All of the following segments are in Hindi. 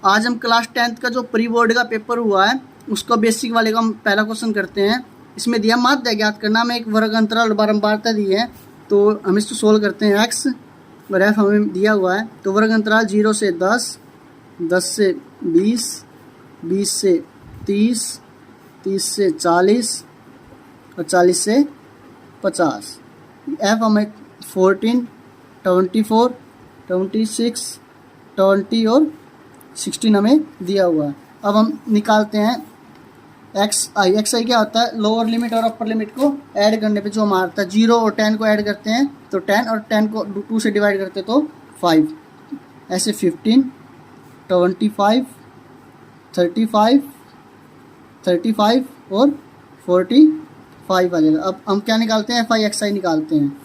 आज हम क्लास 10th का जो प्री बोर्ड का पेपर हुआ है उसका बेसिक वाले का हम पहला क्वेश्चन करते हैं। इसमें दिया माध्य ज्ञात करना में एक वर्ग अंतराल बारंबारता दी है, तो हम इसको सोल्व करते हैं। एक्स और एफ हमें दिया हुआ है, तो वर्ग अंतराल 0 से 10, 10 से 20, 20 से 30, 30 से 40 और 40 से 50। एफ हमें 14, 24, 26, 20 और 16 हमें दिया हुआ है। अब हम निकालते हैं एक्स आई क्या होता है, लोअर लिमिट और अपर लिमिट को ऐड करने पे जो हमारा आता है 0 और 10 को ऐड करते हैं तो 10 और 10 को 2 से डिवाइड करते हैं तो 5, ऐसे 15, 25, 35, 35 और 45 आ जाएगा। अब हम क्या निकालते हैं, एफ आई एक्स आई निकालते हैं।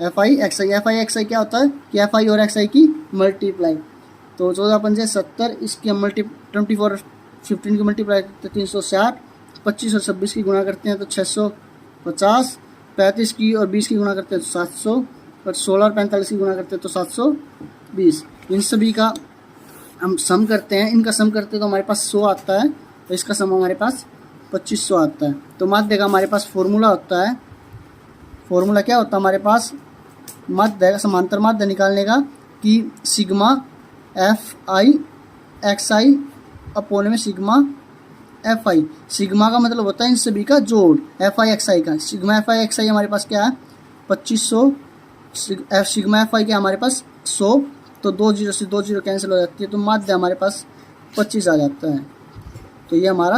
एफ आई एक्स आई क्या होता है कि एफ आई और एक्स आई की मल्टीप्लाई, तो 14 पंजे 70, इसकी हम 24 और 15 की मल्टीप्लाई करते हैं 360, 25 और 26 की गुणा करते हैं तो 650, 35 की और 20 की गुणा करते हैं तो 700 और 16 और 45 की गुणा करते हैं तो 720। इन सभी का हम सम करते हैं, इनका सम करते हैं तो हमारे पास 100 आता है, तो इसका सम हमारे पास 2500 आता है। तो माध्य का हमारे पास फॉर्मूला होता है, फॉर्मूला क्या होता है हमारे पास माध्य का समांतर माध्य निकालने का कि sigma F I x I upon में सिग्मा एफ आई। सिग्मा का मतलब होता है इन सभी का जोड़, एफ आई एक्स आई का। सिग्मा एफ आई एक्स आई हमारे पास क्या है 2500, सिग्मा एफ आई क्या हमारे पास 100, तो 2 0 से 2 0 कैंसिल हो जाती है, तो माध्य हमारे पास 25 आ जाता है। तो ये हमारा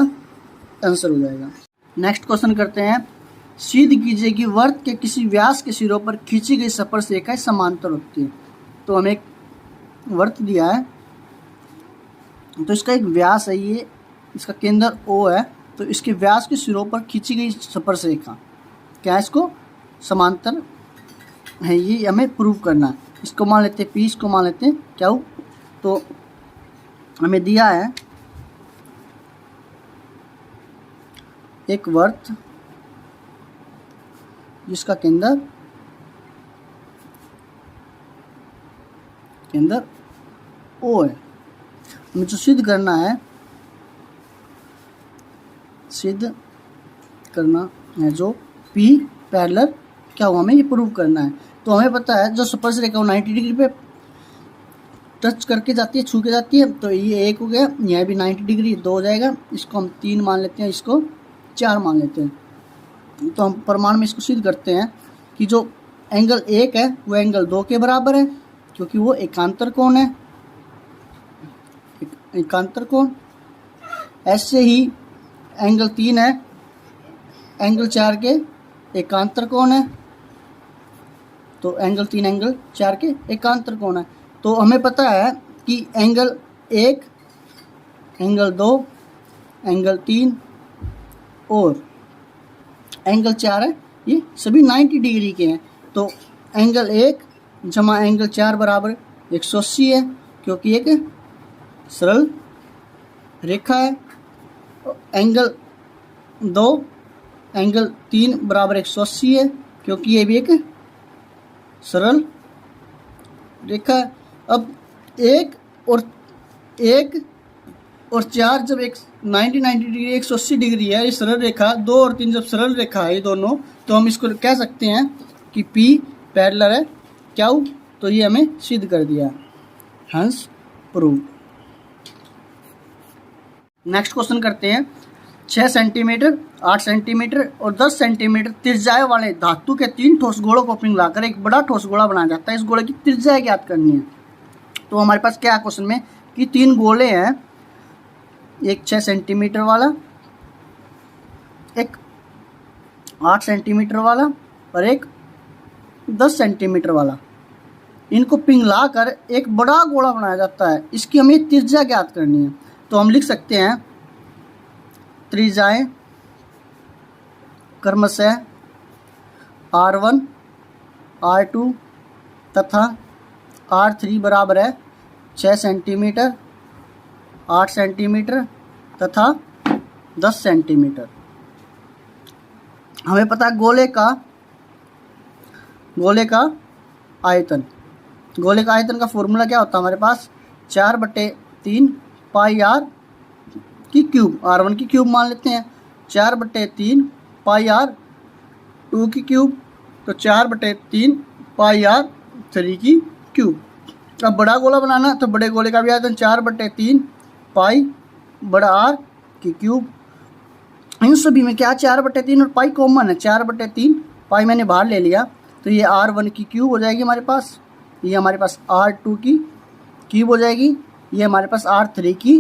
आंसर हो जाएगा। नेक्स्ट क्वेश्चन करते हैं। सिद्ध कीजिए कि वर्त के किसी व्यास के सिरों पर खींची गई स्पर्शरेखाएं समांतर होती है। तो हमें एक वर्त दिया है, तो इसका एक व्यास है, ये इसका केंद्र O है, तो इसके व्यास के सिरों पर खींची गई स्पर्शरेखा क्या है, इसको समांतर है, ये हमें प्रूव करना है। इसको मान लेते हैं P, इसको मान लेते हैं क्या हो, तो हमें दिया है एक वर्त जिसका केंद्र O है। हमें जो सिद्ध करना है, जो P पैरेलल क्या हुआ, हमें ये प्रूव करना है। तो हमें पता है जो स्पर्श रेखा 90 डिग्री पे टच करके जाती है, छू के जाती है, तो ये 1 हो गया, यह भी 90 डिग्री 2 हो जाएगा, इसको हम 3 मान लेते हैं, इसको 4 मान लेते हैं। तो हम प्रमाण में इसको सिद्ध करते हैं कि जो एंगल 1 है वो एंगल 2 के बराबर है, क्योंकि वो एकांतर कोण है, एकांतर कोण। ऐसे ही एंगल 3 है, एंगल 4 के एकांतर कोण है, तो एंगल 3 एंगल 4 के एकांतर कोण है। तो हमें पता है कि एंगल 1, एंगल 2, एंगल 3 और एंगल 4 है, ये सभी 90 डिग्री के हैं। तो एंगल 1 जमा एंगल 4 बराबर 180 है, क्योंकि एक सरल रेखा है। एंगल 2, एंगल 3 बराबर 180 है, क्योंकि ये भी एक सरल रेखा है। अब 1 और 4 जब एक 90 डिग्री 180 डिग्री है, ये सरल रेखा, 2 और 3 जब सरल रेखा है ये दोनों, तो हम इसको कह सकते हैं कि P पैरेलल है क्या हो, तो ये हमें सिद्ध कर दिया, हंस प्रूव। नेक्स्ट क्वेश्चन करते हैं। 6 सेंटीमीटर, 8 सेंटीमीटर और 10 सेंटीमीटर त्रिज्या वाले धातु के 3 ठोस गोलों को पिघलाकर एक बड़ा ठोस गोला बनाया जाता है। इस गोले की त्रिज्या ज्ञात करनी है। तो हमारे पास क्या है क्वेश्चन में कि 3 गोले हैं, एक 6 सेंटीमीटर वाला, एक 8 सेंटीमीटर वाला और एक 10 सेंटीमीटर वाला। इनको पिघलाकर एक बड़ा गोला बनाया जाता है, इसकी हमें त्रिज्या ज्ञात करनी है। तो हम लिख सकते हैं त्रिज्याएं क्रमशः R1, R2 तथा R3 बराबर है 6 सेंटीमीटर, 8 सेंटीमीटर तथा 10 सेंटीमीटर। हमें पता है गोले का आयतन, गोले का आयतन का फॉर्मूला क्या होता है हमारे पास 4/3 पाई आर की क्यूब, R1 की क्यूब मान लेते हैं। 4/3 पाई आर 2 की क्यूब, तो 4/3 पाई आर 3 की क्यूब। अब बड़ा गोला बनाना तो बड़े गोले का भी आयतन 4/3 पाई बड़ा आर की क्यूब। इन सभी में क्या 4/3 और पाई कॉमन है, 4/3 पाई मैंने बाहर ले लिया, तो ये R1 की क्यूब हो जाएगी हमारे पास, ये हमारे पास R2 की क्यूब हो जाएगी, ये हमारे पास R3 की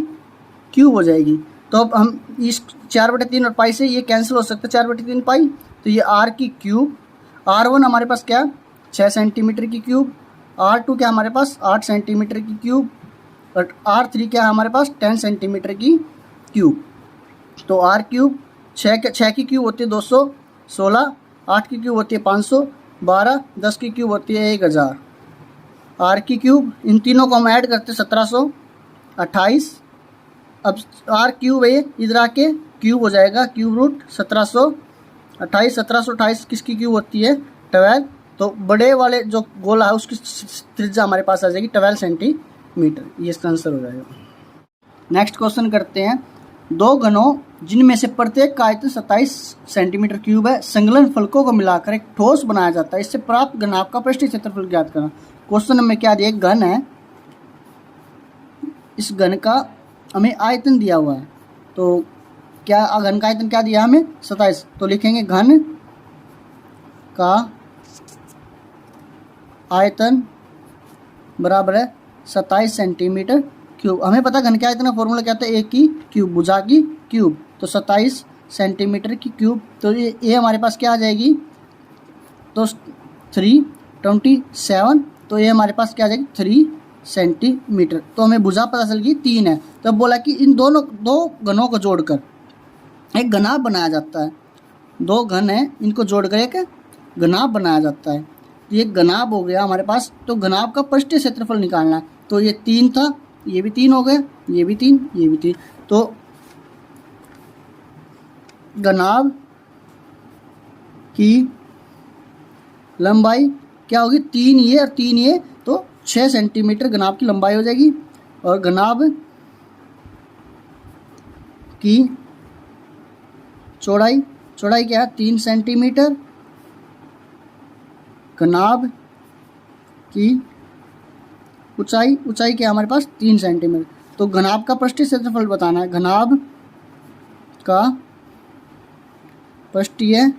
क्यूब हो जाएगी। तो अब हम इस 4/3 और पाई से ये कैंसिल हो सकता है 4/3 पाई, तो ये R की क्यूब, R1 हमारे पास क्या 6 सेंटीमीटर की क्यूब, R2 क्या हमारे पास 8 सेंटीमीटर की क्यूब, और R3 क्या है हमारे पास 10 सेंटीमीटर की क्यूब। तो R क्यूब 6 की क्यूब होती है 216, 8 की क्यूब होती है 512, 10 की क्यूब होती है 1000। R की क्यूब, इन तीनों को हम ऐड करते हैं 1728। अब R क्यूब है इधर आके क्यूब हो जाएगा, क्यूब रूट 1728, 1728 किसकी क्यूब होती है 12। तो बड़े वाले जो गोला है उसकी त्रिज्या हमारे पास आ जाएगी 12 सेंटीमीटर, ये इसका आंसर हो जाएगा। नेक्स्ट क्वेश्चन करते हैं। दो घनों जिनमें से प्रत्येक का आयतन 27 सेंटीमीटर क्यूब है, संलग्न फलकों को मिलाकर एक ठोस बनाया जाता है, इससे प्राप्त घनाभ का पृष्ठीय क्षेत्रफल ज्ञात करना। क्वेश्चन में क्या दिया, एक घन है, इस घन का हमें आयतन दिया हुआ है, तो क्या घन का आयतन क्या दिया हमें 27, तो लिखेंगे घन का आयतन बराबर है 27 सेंटीमीटर क्यूब। हमें पता घन के आयतन का फॉर्मूला क्या था, एक की क्यूब भुजा की क्यूब, तो 27 सेंटीमीटर की क्यूब, तो ये हमारे पास क्या आ जाएगी, तो 327, तो ये हमारे पास क्या आ जाएगी 3 सेंटीमीटर। तो हमें भुजा पता चल गई 3 है। तो बोला कि इन दो घनों को जोड़कर एक घनाभ बनाया जाता है, दो घन है इनको जोड़कर एक घनाभ बनाया जाता है, ये घनाभ हो गया हमारे पास। तो घनाभ का पृष्ठीय क्षेत्रफल निकालना है, तो ये 3 था, ये भी 3 हो गए, ये भी 3, ये भी 3, तो घनाभ की लंबाई क्या होगी 3 ये और 3 ये, तो 6 सेंटीमीटर घनाभ की लंबाई हो जाएगी। और घनाभ की चौड़ाई क्या है 3 सेंटीमीटर, घनाभ की ऊंचाई क्या हमारे पास 3 सेंटीमीटर। तो घनाभ का पृष्ठीय क्षेत्रफल बताना है, घनाभ का पृष्ठीय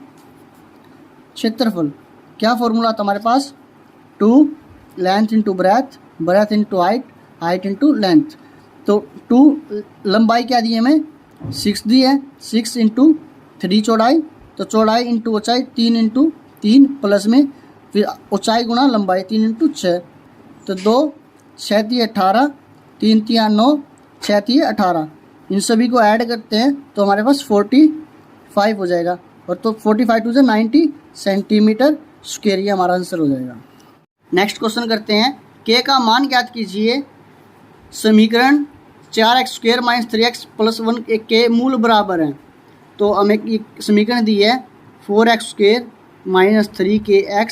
क्षेत्रफल क्या फॉर्मूला था हमारे पास, 2 length into breadth, breath into height, height into length. तो 2 लंबाई क्या दी है हमें 6 दी है, 6 इंटू 3 चौड़ाई, तो चौड़ाई इंटू ऊंचाई 3 इंटू 3 प्लस में फिर ऊंचाई गुणा लंबाई 3 इंटू 6, तो 2 6 × 18, 3 × 9, 6 × 18, इन सभी को ऐड करते हैं तो हमारे पास 45 हो जाएगा, और तो 45 टू 90 सेंटीमीटर स्क्वायर, ये हमारा आंसर हो जाएगा। नेक्स्ट क्वेश्चन करते हैं, के का मान ज्ञात कीजिए। समीकरण 4x² - 3x + 1 के मूल बराबर हैं, तो हमें एक समीकरण दी है 4x² - 3kx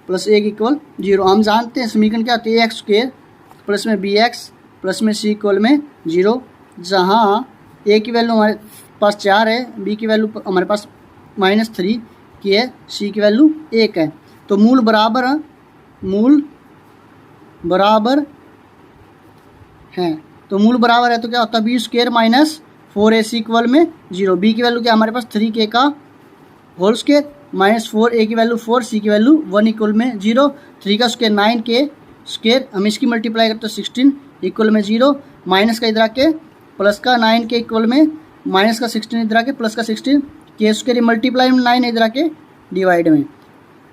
+ 1 = 0। हम जानते हैं समीकरण क्या होती है, x² प्लस में bx प्लस में c = 0, जहाँ a की वैल्यू हमारे पास 4 है, b की वैल्यू हमारे पास -3 की है, c की वैल्यू 1 है। तो मूल बराबर है, मूल बराबर है, तो मूल बराबर है तो क्या होता है b² - 4ac = 0, b की वैल्यू क्या हमारे पास 3k का होल स्क्वायर -4a की वैल्यू 4, c की वैल्यू 1 = 0, 3 का स्क्वायर 9k स्क्वायर, हम इसकी मल्टीप्लाई करते हैं 16 = 0, माइनस का इधर आके प्लस का 9k = माइनस का 16 इधर आके प्लस का 16, के स्क्वायर मल्टीप्लाई में 9 इधर आके डिवाइड में,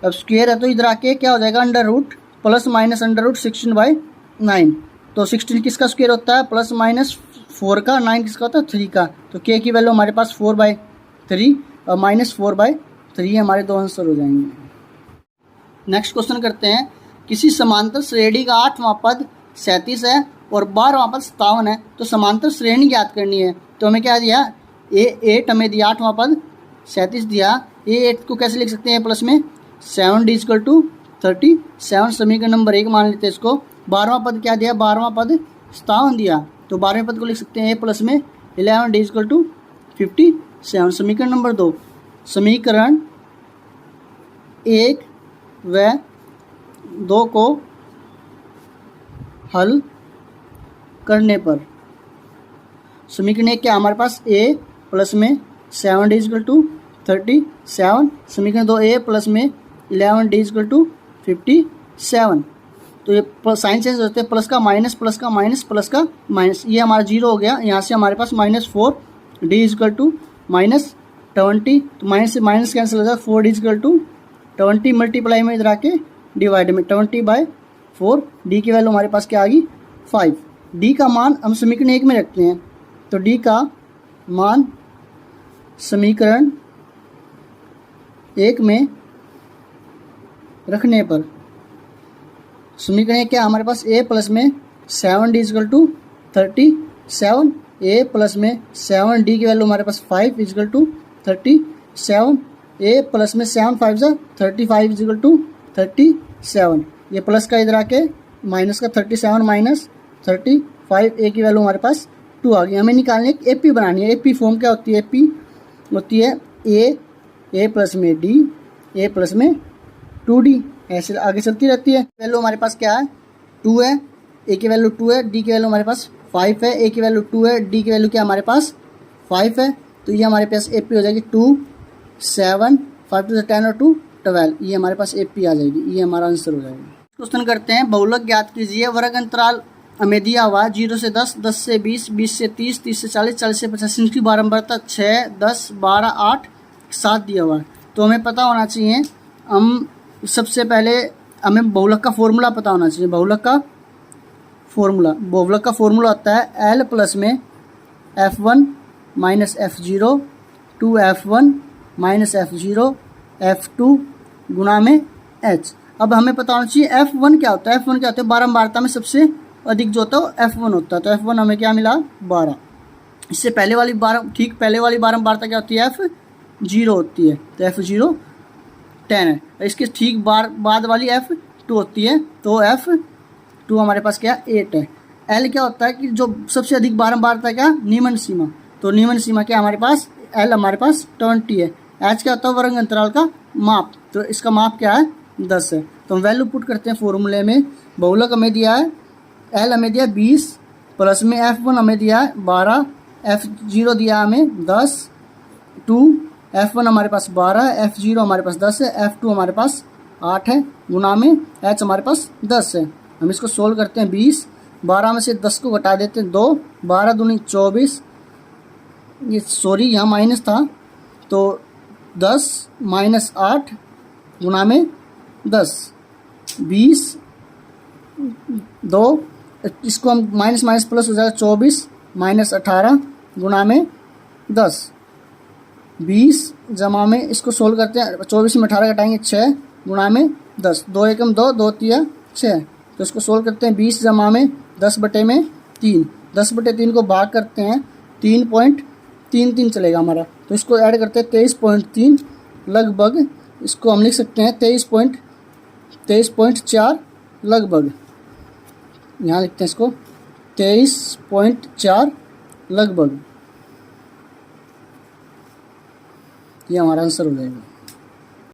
अब स्क्वायर है तो इधर आके क्या हो जाएगा √ प्लस माइनस √ 16/9, तो 16 किसका स्क्वायर होता है +- 4 का, 9 किसका होता है 3 का, तो k की वैल्यू हमारे पास 4/3 और -4/3 हमारे दो आंसर हो जाएंगे। नेक्स्ट क्वेश्चन करते हैं, किसी समांतर श्रेणी का 8वां पद 37 है और 12वां पद 57 है, तो समांतर श्रेणी ज्ञात करनी है। तो हमें क्या दिया, A8 हमें दिया, 8वां पद 37 दिया, A8 को कैसे लिख सकते हैं प्लस में 7D = 37, समीकरण नंबर 1 मान लेते हैं इसको। 12वां पद क्या दिया, 12वां पद 57 दिया, तो तो 12वें पद को लिख सकते हैं a प्लस में 11 d इक्वल टू 57। समीकरण नंबर 2, समीकरण 1 व 2 को हल करने पर समीकरण 1 क्या हमारे पास a प्लस में 7 d इक्वल टू 37। समीकरण 2 a प्लस में 11 d इक्वल टू 57। तो ये साइन चेंज होते हैं, प्लस का माइनस, प्लस का माइनस, प्लस का माइनस, ये हमारा जीरो हो गया। यहाँ से हमारे पास -4 d इक्वल टू -20, तो माइनस से माइनस कैंसिल हो जाएगा, 4 d इक्वल टू 20 मल्टीप्लाई में इधर आके डिवाइड में 20/4, d की वैल्यू हमारे पास क्या आ गई 5। d का मान हम समीकरण 1 में रखते हैं, तो d का मान समीकरण 1 में रखने पर समीकरण 1 क्या हमारे पास a प्लस में 7 d equal to 37, a plus में 7 d की वैल्यू हमारे पास 5 इक्वल टू 37, a प्लस में 7 5 जा 35 इक्वल टू 37, ये प्लस का इधर आके माइनस का 37 माइनस 35, a की वैल्यू हमारे पास 2 आ गई। हमें निकालनी है AP बनानी है। AP फॉर्म क्या होती है, AP होती है a प्लस में d, a प्लस में 2d, ऐसे आगे चलती रहती है। वैल्यू हमारे पास क्या है 2 है, a की वैल्यू 2 है, d की वैल्यू हमारे पास 5 है, a की वैल्यू 2 है, d की वैल्यू क्या हमारे पास 5 है, तो ये हमारे पास AP हो जाएगी 2 7 5 to 10 और 2 12, ये हमारे पास AP आ जाएगी, ये हमारा आंसर हो जाएगा। क्वेश्चन करते हैं, बहुलक ज्ञात कीजिए। वर्ग अंतराल हमें दिया हुआ 0 से 10, 10 से 20, 20 से 30, 30 से 40, 40 से 50, इनकी बारंबारता 6 10 12 8 7 दिया हुआ है। तो हमें पता होना चाहिए, हम सबसे पहले हमें बहुलक का फॉर्मूला पता होना चाहिए। बहुलक का फॉर्मूला होता है L प्लस में F1 minus F0 2F1 minus F0 F2 गुणा में H। अब हमें पता होना चाहिए F1 क्या होता है। F1 क्या होता है, बारंबारता में सबसे अधिक जो होता है F1 होता है, तो F1 हमें क्या मिला 12। इससे पहले वाली पहले वाली बारंबारता क्या होती है F0 होती है, तो F0 10 है। इसके ठीक बाद वाली F2 होती है, तो F2 हमारे पास क्या 8 है। L क्या होता है कि जो सबसे अधिक बारंबारता क्या निम्न सीमा, तो निम्न सीमा क्या हमारे पास L हमारे पास 20 है। H क्या होता है वर्ग अंतराल का माप, तो इसका माप क्या है 10 है। तो हम वैल्यू पुट करते हैं फॉर्मूले में। बहुलक हमें दिया है L हमें दिया 20 प्लस में F1 हमें दिया है 12, F0 दिया हमें 10, 2 F1 हमारे पास 12 है, F0 हमारे पास 10 है, F2 हमारे पास 8 है, गुणा में H हमारे पास 10 है। हम इसको सोल्व करते हैं। 20 12 में से 10 को घटा देते हैं 2, 12 दूनी 24, ये सॉरी यहाँ माइनस था, तो 10 माइनस 8 गुणा में 10, 20 2, इसको हम माइनस माइनस प्लस हो जाएगा 24 माइनस 18 गुणा में 10, 20 जमा में इसको सोल्व करते हैं। 24 में 18 घटाएंगे 6 गुणा में 10, 2 एकम 2, 2 तिया 6, तो इसको सोल्व करते हैं। 20 जमा में 10 बटे में 3, 10 बटे 3 को भाग करते हैं 3.33 चलेगा हमारा, तो इसको ऐड करते हैं 23.3 लगभग, इसको हम लिख सकते हैं 23.4 लगभग, यहाँ लिखते हैं इसको 23.4 लगभग, ये हमारा आंसर हो जाएगा।